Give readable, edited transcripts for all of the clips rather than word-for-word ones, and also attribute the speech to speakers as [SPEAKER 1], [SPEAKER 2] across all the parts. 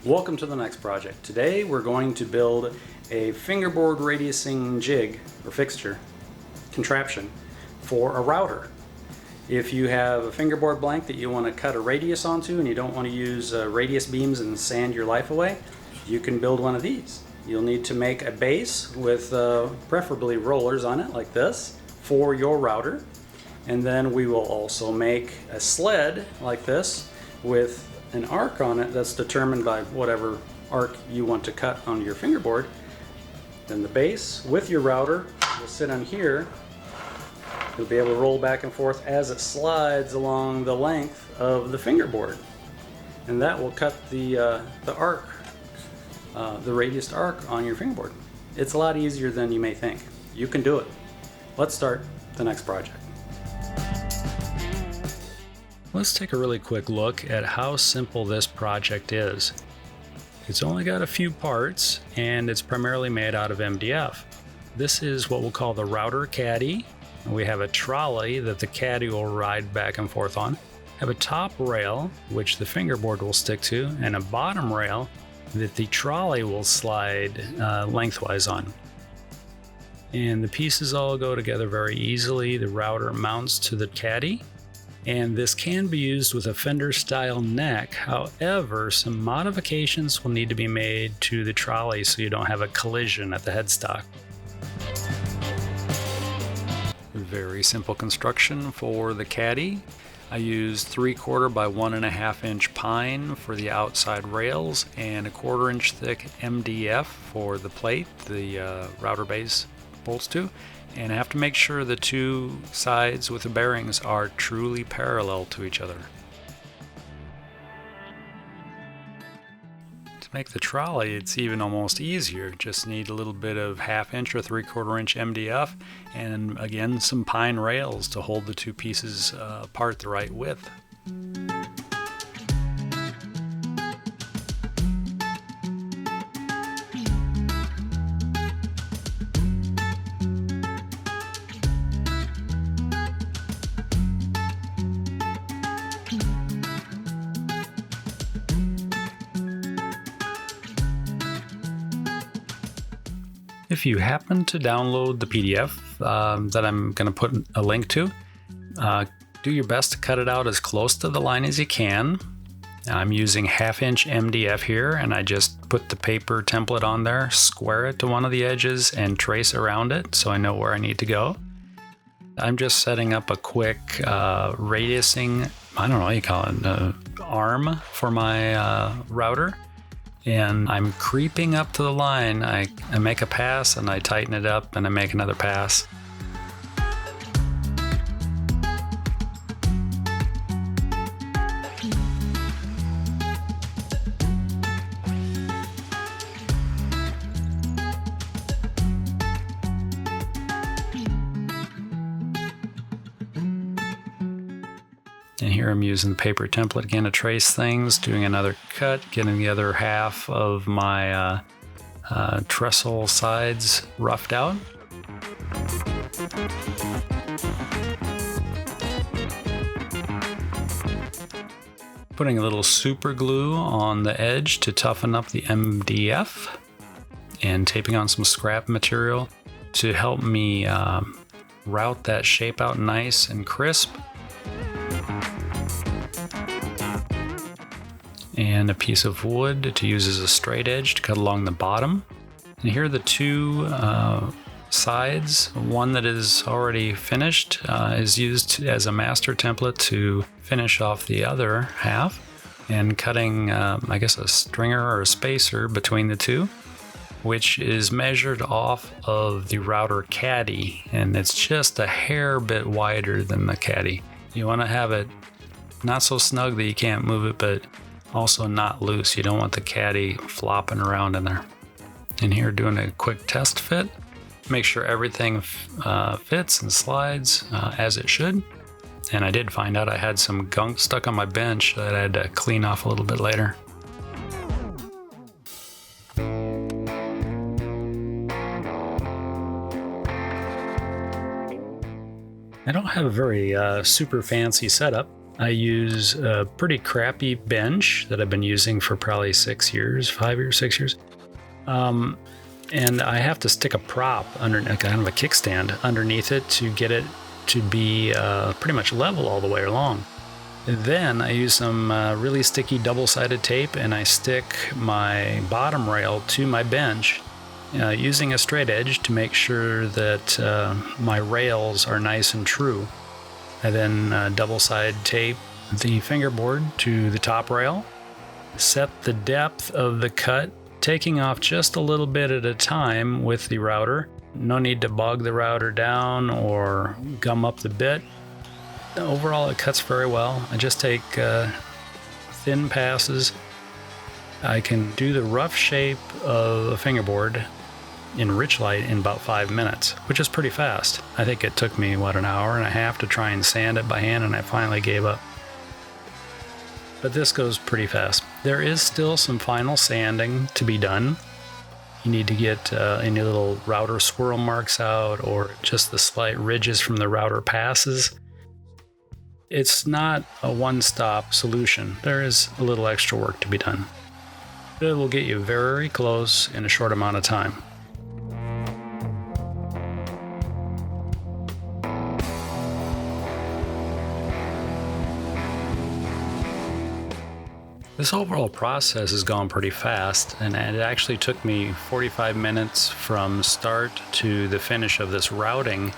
[SPEAKER 1] Welcome to the next project. Today we're going to build a fingerboard radiusing jig or fixture contraption for a router. If you have a fingerboard blank that you want to cut a radius onto and you don't want to use radius beams and sand your life away, you can build one of these. You'll need to make a base with preferably rollers on it like this for your router, and then we will also make a sled like this with an arc on it that's determined by whatever arc you want to cut onto your fingerboard. Then the base with your router will sit on here. You'll be able to roll back and forth as it slides along the length of the fingerboard, and that will cut the arc, the radiused arc on your fingerboard. It's a lot easier than you may think. You can do it. Let's start the next project. Let's take a really quick look at how simple this project is. It's only got a few parts and it's primarily made out of MDF. This is what we'll call the router caddy. We have a trolley that the caddy will ride back and forth on. Have a top rail, which the fingerboard will stick to, and a bottom rail that the trolley will slide lengthwise on. And the pieces all go together very easily. The router mounts to the caddy, and this can be used with a fender style neck. However, some modifications will need to be made to the trolley so you don't have a collision at the headstock. Very simple construction for the caddy. I used 3/4 by 1.5 inch pine for the outside rails and a 1/4 inch thick MDF for the plate the router base bolts to. And I have to make sure the two sides with the bearings are truly parallel to each other. To make the trolley, it's even almost easier. Just need a little bit of 1/2 inch or 3/4 inch MDF, and again some pine rails to hold the two pieces apart the right width. If you happen to download the PDF that I'm going to put a link to, do your best to cut it out as close to the line as you can. I'm using 1/2 inch MDF here, and I just put the paper template on there, square it to one of the edges, and trace around it so I know where I need to go. I'm just setting up a quick radiusing, I don't know what you call it, arm for my router. And I'm creeping up to the line. I make a pass and I tighten it up and I make another pass. And here I'm using the paper template again to trace things, doing another cut, getting the other half of my trestle sides roughed out. Putting a little super glue on the edge to toughen up the MDF, and taping on some scrap material to help me route that shape out nice and crisp. And a piece of wood to use as a straight edge to cut along the bottom. And here are the two sides. One that is already finished is used as a master template to finish off the other half, and cutting I guess a stringer or a spacer between the two, which is measured off of the router caddy, and it's just a hair bit wider than the caddy. You want to have it not so snug that you can't move it, but also not loose. You don't want the caddy flopping around in there. And here doing a quick test fit. Make sure everything fits and slides as it should. And I did find out I had some gunk stuck on my bench that I had to clean off a little bit later. I don't have a very super fancy setup. I use a pretty crappy bench that I've been using for probably 6 years, 5 years, 6 years. And I have to stick a prop under, kind of a kickstand underneath it to get it to be pretty much level all the way along. And then I use some really sticky double-sided tape, and I stick my bottom rail to my bench using a straight edge to make sure that my rails are nice and true. I then double-side tape the fingerboard to the top rail, set the depth of the cut, taking off just a little bit at a time with the router. No need to bog the router down or gum up the bit. Overall, it cuts very well. I just take thin passes. I can do the rough shape of a fingerboard in rich light in about 5 minutes, which is pretty fast. I think it took me, an hour and a half to try and sand it by hand, and I finally gave up. But this goes pretty fast. There is still some final sanding to be done. You need to get any little router swirl marks out, or just the slight ridges from the router passes. It's not a one-stop solution. There is a little extra work to be done. But it will get you very close in a short amount of time. This overall process has gone pretty fast, and it actually took me 45 minutes from start to the finish of this routing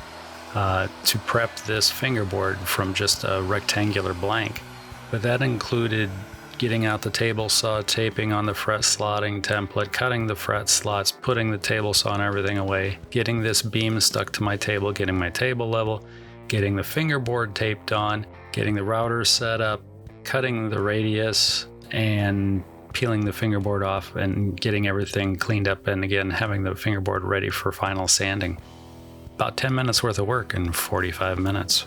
[SPEAKER 1] to prep this fingerboard from just a rectangular blank. But that included getting out the table saw, taping on the fret slotting template, cutting the fret slots, putting the table saw and everything away, getting this beam stuck to my table, getting my table level, getting the fingerboard taped on, getting the router set up, cutting the radius, and peeling the fingerboard off and getting everything cleaned up, and again having the fingerboard ready for final sanding. About 10 minutes worth of work in 45 minutes.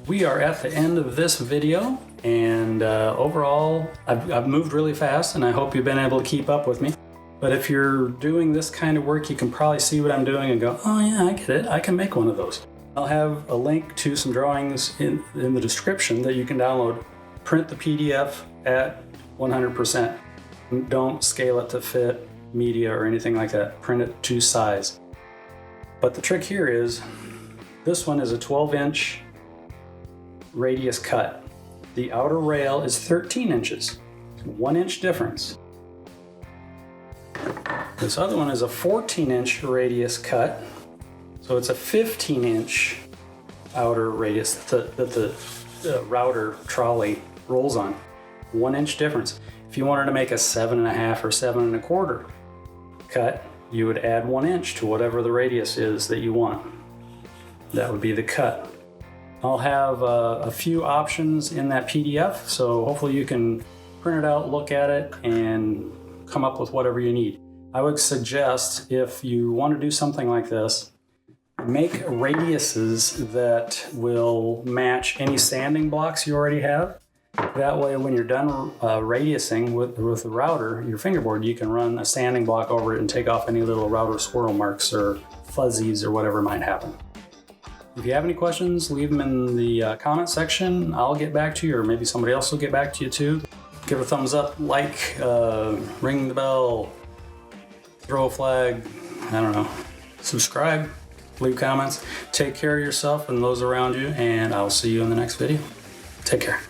[SPEAKER 1] We are at the end of this video, and overall I've moved really fast, and I hope you've been able to keep up with me. But if you're doing this kind of work, you can probably see what I'm doing and go, oh yeah, I get it, I can make one of those. I'll have a link to some drawings in the description that you can download. Print the PDF at 100%. Don't scale it to fit media or anything like that. Print it to size. But the trick here is, this one is a 12-inch radius cut. The outer rail is 13 inches. 1 inch difference. This other one is a 14-inch radius cut. So it's a 15-inch outer radius that the router trolley rolls on. 1 inch difference. If you wanted to make a 7.5 or 7.25 cut, you would add 1 inch to whatever the radius is that you want. That would be the cut. I'll have a few options in that PDF, so hopefully you can print it out, look at it, and come up with whatever you need. I would suggest, if you want to do something like this, make radiuses that will match any sanding blocks you already have. That way, when you're done radiusing with the router, your fingerboard, you can run a sanding block over it and take off any little router swirl marks or fuzzies or whatever might happen. If you have any questions, leave them in the comment section. I'll get back to you, or maybe somebody else will get back to you too. Give a thumbs up, like, ring the bell, throw a flag, I don't know, subscribe. Leave comments. Take care of yourself and those around you, and I'll see you in the next video. Take care.